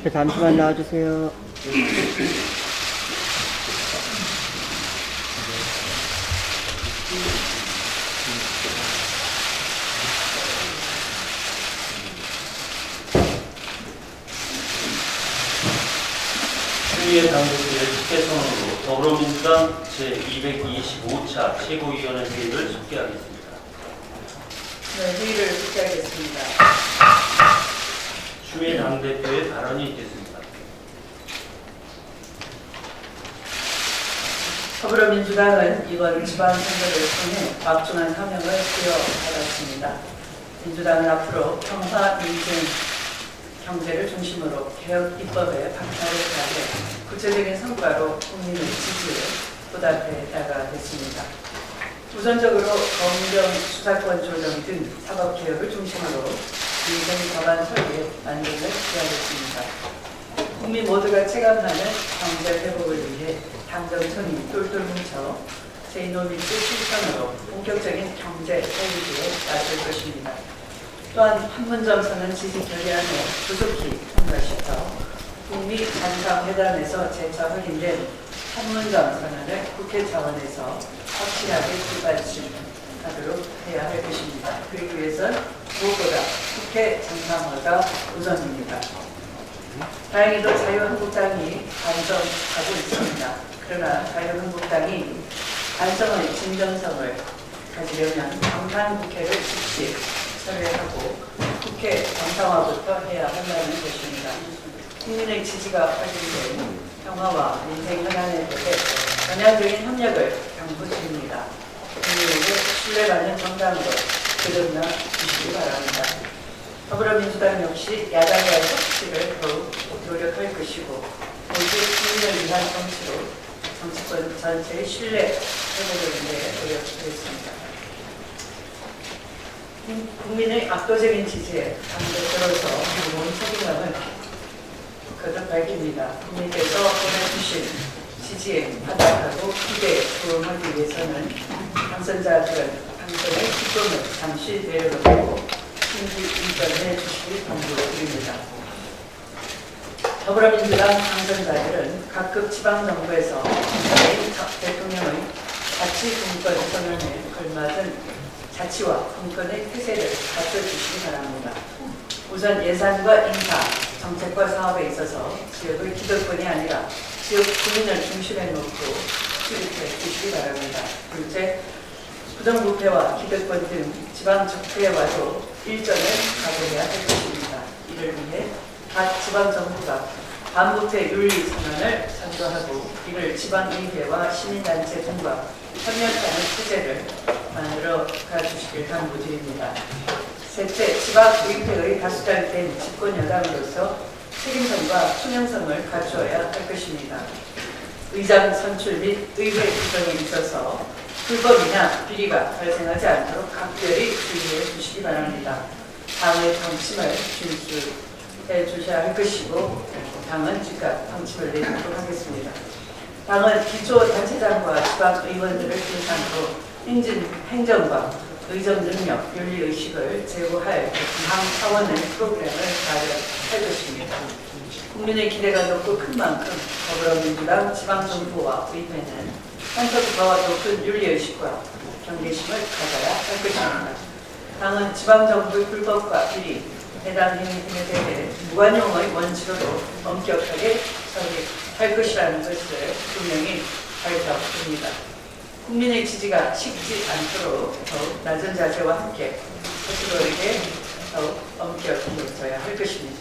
앞에 잠시만 나와주세요. 추미애 당대표의 특혜선언으로 더불어민주당 제225차 최고위원회 회의를 속개하겠습니다. 네, 회의를 속개하겠습니다. 추미애 당대표의 발언이 있겠습니다. 더불어민주당은 이번 지방선거를 통해 막중한 사명을 부여받았습니다. 민주당은 앞으로 평화, 민생, 경제를 중심으로 개혁 입법에 박차를 가해 구체적인 성과로 국민의 지지에 보답해 나가겠습니다. 우선적으로 검경 수사권 조정 등 사법개혁을 중심으로 민생 법안 설계 만들을 기하겠습니다. 국민 모두가 체감하는 경제 회복을 위해 당정청이 똘똘 뭉쳐 제2노미트 실천으로 본격적인 경제 회의에 나설 것입니다. 또한 판문점 선언 지지 결의안을 조속히 통과시켜 북미 정상회담에서 재차 확인된 판문점 선언을 국회 차원에서 확실하게 뒷받침하도록 해야 할 것입니다. 그러기 위해선 무엇보다 국회 정상화가 우선입니다. 다행히도 자유한국당이 반성하고 있습니다. 그러나 자유한국당이 반성의 진정성을 가지려면 정상국회를 즉시 철회하고 국회 정상화부터 해야 한다는 것입니다. 국민의 지지가 확인된 평화와 민생 현안에 대해 전향적인 협력을 당부드립니다. 국민에게 신뢰받는 정당으로 거듭나 주시기 바랍니다. 더불어민주당 역시 야당과의 협치를 더욱 노력할 것이고 오직 국민을 위한 정치로 정치권 전체의 신뢰 회복을 위해 노력하겠습니다. 국민의 압도적인 지지에 당대표로서 무거운 책임감을 거듭 밝힙니다. 국민께서 보내주신 지지에 바닥하고 기대에 부응하기 위해서는 당선자들은 당선의 기쁨을 잠시 내려놓고 신기인정해 주시기 당부드립니다. 더불어민주당 당선자들은 각급 지방정부에서 대통령의 자치분권 선언에 걸맞은 자치와 분권의 태세를 갖춰주시기 바랍니다. 우선 예산과 인사, 정책과 사업에 있어서 지역의 기득권이 아니라 지역 국민을 중심에 놓고 수립해 주시기 바랍니다. 둘째, 부정부패와 기득권 등 지방 적폐와도 일전을 각오해야 할 것입니다. 이를 위해 각 지방정부가 반부패 윤리 선언을 선도하고 이를 지방의회와 시민단체 등과 협력하는 체제를 만들어 가주시길 당부드립니다. 셋째, 지방의회의 다수당이 된 집권여당으로서 책임성과 투명성을 갖추어야 할 것입니다. 의장 선출 및 의회 구성에 있어서 불법이나 비리가 발생하지 않도록 각별히 주의해 주시기 바랍니다. 당의 방침을 준수해 주셔야 할 것이고 당은 즉각 방침을 내도록 하겠습니다. 당은 기초단체장과 지방의원들을 대상으로 행정과 의정 능력, 윤리의식을 제고할 당 차원의 프로그램을 마련할 것입니다. 국민의 기대가 높고 큰 만큼 더불어민주당 지방정부와 의회는 한턱더 높은 윤리의식과 경계심을 가져야 할 것입니다. 당은 지방정부의 불법과 비리, 해당 행위에 대해 무관용의 원칙으로 엄격하게 처리할 것이라는 것을 분명히 밝혀드립니다. 국민의 지지가 식지 않도록 더욱 낮은 자세와 함께 스스로에게 더욱 엄격해져야 할 것입니다.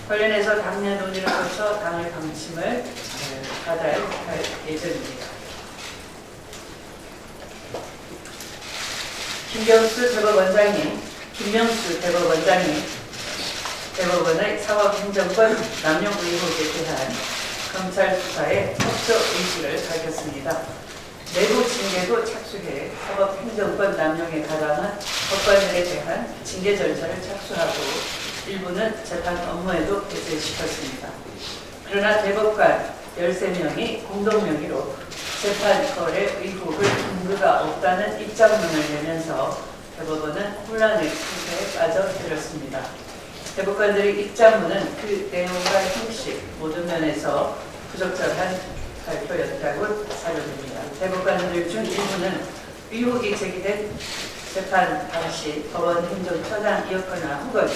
관련해서 당내 논의를 거쳐 당의 방침을 받아야 할 예정입니다. 김명수 대법원장이 대법원의 사법행정권 남용 의혹에 대한 검찰 수사에 협조 의지를 밝혔습니다. 내부 징계도 착수해 사법행정권 남용에 가담한 법관들에 대한 징계 절차를 착수하고 일부는 재판 업무에도 배제시켰습니다. 그러나 대법관 13명이 공동명의로 재판 거래 의혹을 근거가 없다는 입장문을 내면서 대법원은 혼란의 상태에 빠져들었습니다. 대법관들의 입장문은 그 내용과 형식 모든 면에서 부적절한 발표였다고 사료됩니다. 대법관들 중 일부는 의혹이 제기된 재판 당시 법원 행정처장이었거나 혹은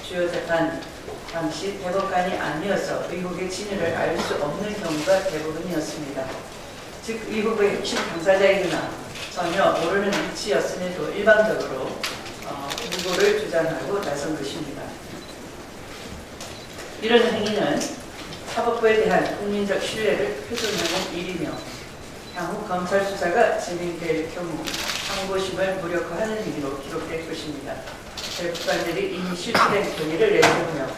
주요 재판 당시 대법관이 아니어서 의혹의 진위를 알 수 없는 경우가 대부분이었습니다. 즉 의혹의 핵심 당사자이거나 전혀 모르는 위치였음에도 일방적으로 무고를 주장하고 나선 것입니다. 이런 행위는 사법부에 대한 국민적 신뢰를 훼손하는 일이며 향후 검찰 수사가 진행될 경우 항고심을 무력화하는 의미로 기록될 것입니다. 대법관들이 이미 실시된 권위를 내세우며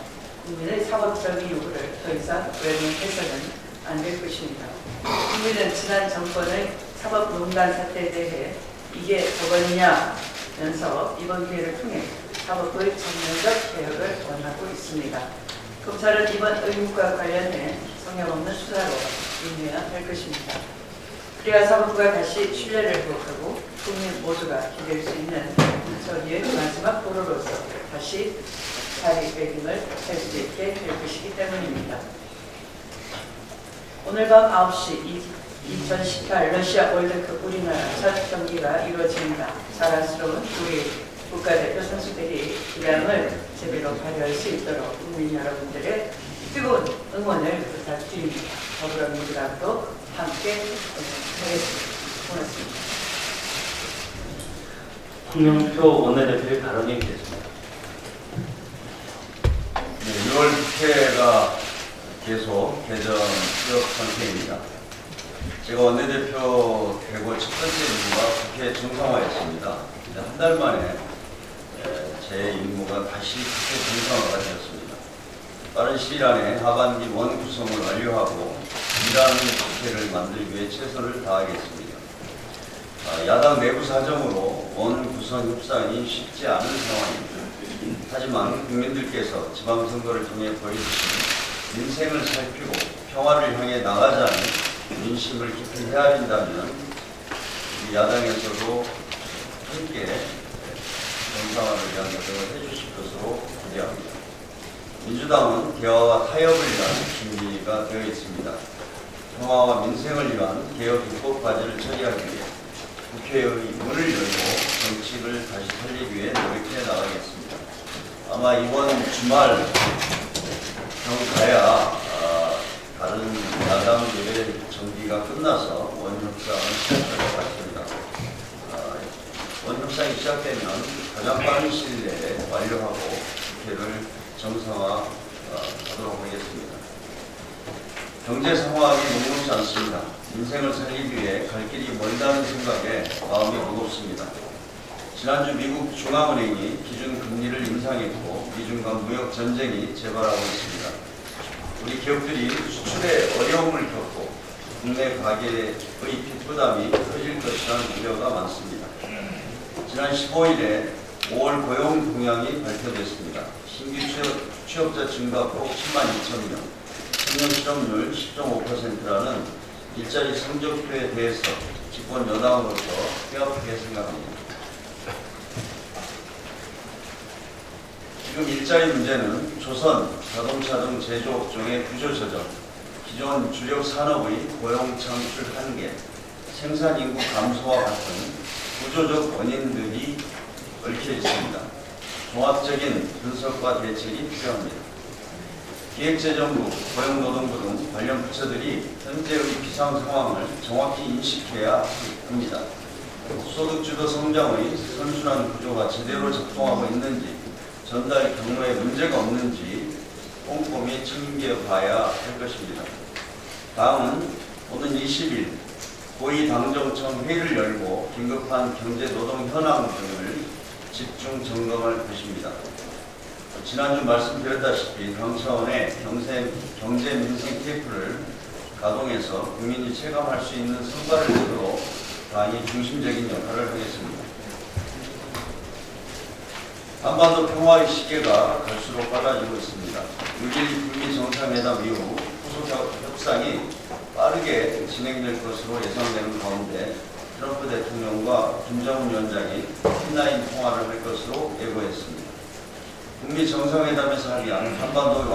국민의 사법적인 요구를 더 이상 외면해서는 안 될 것입니다. 국민은 지난 정권의 사법농단 사태에 대해 이게 법원이냐면서 이번 기회를 통해 사법부의 전면적 개혁을 원하고 있습니다. 검찰은 이번 의혹과 관련해 성역없는 수사로 임해야 할 것입니다. 그래야 사법부가 다시 신뢰를 회복하고 국민 모두가 기댈 수 있는 저희의 마지막 보루로서 다시 자리매김을 할 수 있게 될 것이기 때문입니다. 오늘 밤 9시 2018 러시아 월드컵 우리나라 첫 경기가 이루어집니다. 자랑스러운 우리 국가대표 선수들이 기량을 제대로 발휘할 수 있도록 국민 여러분들의 뜨거운 응원을 부탁드립니다. 더불어민주당도 함께 응원하겠습니다. 고맙습니다. 홍영표 원내대표의 발언이 있겠습니다. 네, 6월 국회가 계속 개전 수역 상태입니다. 제가 원내대표 되고 첫 번째 임무가 국회 정상화였습니다. 한 달 만에 제 임무가 다시 국회 정상화가 되었습니다. 빠른 시일 안에 하반기 원 구성을 완료하고 일하는 국회를 만들기 위해 최선을 다하겠습니다. 야당 내부 사정으로 원 구성 협상이 쉽지 않은 상황입니다. 하지만 국민들께서 지방선거를 통해 보여주신 민생을 살피고 평화를 향해 나가자는 민심을 깊이 헤아린다면 우리 야당에서도 함께 정상화를 위한 노력을 해주실 것으로 기대합니다. 민주당은 대화와 타협을 위한 준비가 되어 있습니다. 평화와 민생을 위한 개혁 입법 과제를 처리하기 위해 국회의 문을 열고 정치를 다시 살리기 위해 노력해 나가겠습니다. 아마 이번 주말 가야 다른 야당 레벨의 정비가 끝나서 원협상을 시작할 것 같습니다. 원협상이 시작되면 가장 빠른 시일 내에 완료하고 국회를 정상화하도록 하겠습니다. 경제 상황이 녹록지 않습니다. 인생을 살리기 위해 갈 길이 멀다는 생각에 마음이 무겁습니다. 지난주 미국 중앙은행이 기준금리를 인상했고 미중 간 무역 전쟁이 재발하고 있습니다. 우리 기업들이 수출에 어려움을 겪고 국내 가계의 빚부담이 커질 것이라는 우려가 많습니다. 지난 15일에 5월 고용 동향이 발표됐습니다. 신규 취업자 증가폭 10만 2천 명, 청년 실업률 10.5%라는 일자리 성적표에 대해서 집권 여당으로서 뼈아프게 생각합니다. 지금 일자리 문제는 조선, 자동차 등 제조 업종의 구조조정, 기존 주력 산업의 고용 창출 한계, 생산 인구 감소와 같은 구조적 원인들이 얽혀 있습니다. 종합적인 분석과 대책이 필요합니다. 기획재정부, 고용노동부 등 관련 부처들이 현재의 비상 상황을 정확히 인식해야 합니다. 소득주도 성장의 선순환 구조가 제대로 작동하고 있는지, 전달 경로에 문제가 없는지 꼼꼼히 챙겨 봐야 할 것입니다. 다음은 오는 20일 고위당정청 회의를 열고 긴급한 경제노동 현황 등을 집중 점검할 것입니다. 지난주 말씀드렸다시피 당 차원의 경제민생 TF를 가동해서 국민이 체감할 수 있는 성과를 내도록 당이 중심적인 역할을 하겠습니다. 한반도 평화의 시계가 갈수록 빨라지고 있습니다. 6.12 북미 정상회담 이후 후속 협상이 빠르게 진행될 것으로 예상되는 가운데 트럼프 대통령과 김정은 위원장이 온라인 통화를 할 것으로 예고했습니다. 북미 정상회담에서 합의한 한반도의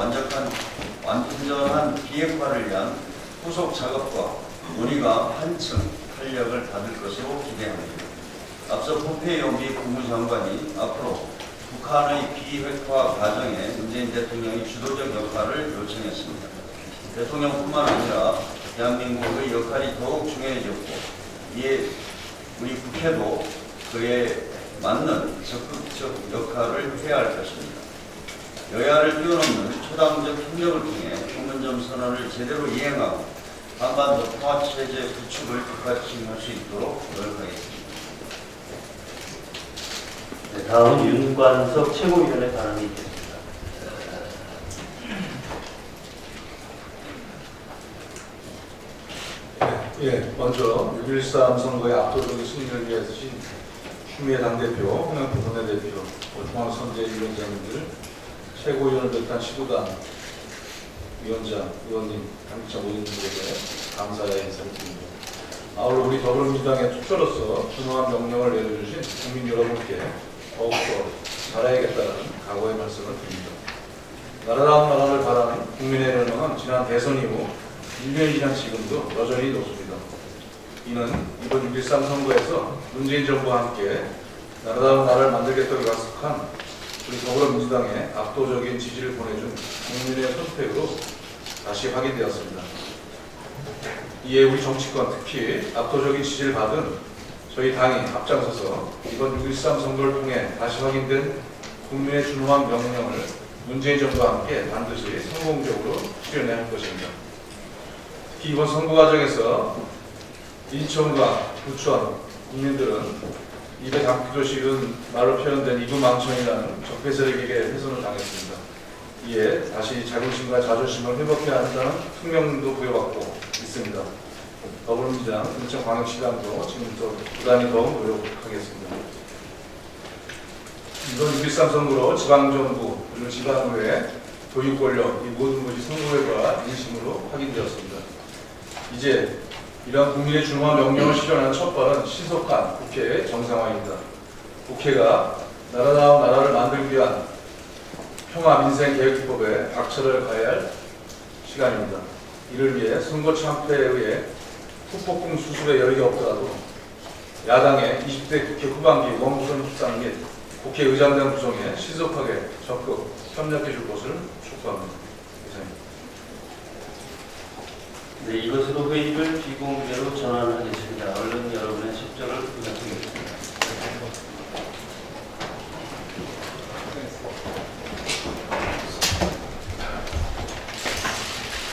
완전한 비핵화를 위한 후속 작업과 논의가 한층 탄력을 받을 것으로 기대합니다. 앞서 폼페이오 미 국무장관이 앞으로 북한의 비핵화 과정에 문재인 대통령이 주도적 역할을 요청했습니다. 대통령뿐만 아니라 대한민국의 역할이 더욱 중요해졌고, 이에 우리 국회도 그에 맞는 적극적 역할을 해야 할 것입니다. 여야를 뛰어넘는 초당적 협력을 통해 판문점 선언을 제대로 이행하고 한반도 통합체제 구축을 뒷받침할 수 있도록 노력하겠습니다. 네, 다음 윤관석 최고위원의 발언이 있겠습니다. 예, 먼저 6.13 선거의 압도적인 승리를 위해서 추미애 당대표, 홍영표 원내대표, 중앙선대위원장님들, 최고위원을 비롯한 시도당 위원장, 의원님, 당직자 모든 분들에게 감사의 인사를 드립니다. 아울러 우리 더불어민주당의 투표로서 준엄한 명령을 내려주신 국민 여러분께 더욱더 잘해야겠다는 각오의 말씀을 드립니다. 나라다운 나라를 바라는 국민의 열망은 지난 대선 이후 1년이 지난 지금도 여전히 높습니다. 이는 이번 6.13 선거에서 문재인 정부와 함께 나라다운 나라를 만들겠다고 약속한 우리 더불어민주당의 압도적인 지지를 보내준 국민의 선택으로 다시 확인되었습니다. 이에 우리 정치권, 특히 압도적인 지지를 받은 저희 당이 앞장서서 이번 6.13 선거를 통해 다시 확인된 국민의 준엄한 명령을 문재인 정부와 함께 반드시 성공적으로 실현해야 할 것입니다. 특히 이번 선거 과정에서 인천과 부천 국민들은 입에 담기도 싫은 말로 표현된 이구망천이라는 적폐 세력에게 훼손을 당했습니다. 이에 다시 자긍심과 자존심을 회복해야 한다는 특명도 부여받고 있습니다. 더불어민주당 인천광역시당도 지금부터 부단히 더욱 노력하겠습니다. 이번 6.13 선거로 지방정부 그리고 지방의회 교육 권력 이 모든 것이 선거결과 민심으로 확인되었습니다. 이제 이러한 국민의 준엄한 명령을 실현하는 첫발은 신속한 국회의 정상화입니다. 국회가 나라다운 나라를 만들기 위한 평화민생계획법에 박차를 가해야 할 시간입니다. 이를 위해 선거 참패에 의해 후폭풍 수습에 여력이 없더라도 야당의 20대 국회 후반기 원구성 협상 및 국회의장 등 구성에 신속하게 적극 협력해 줄 것을 촉구합니다. 이상입니다. 네, 이것으로 회의를 비공개로 전환하겠습니다.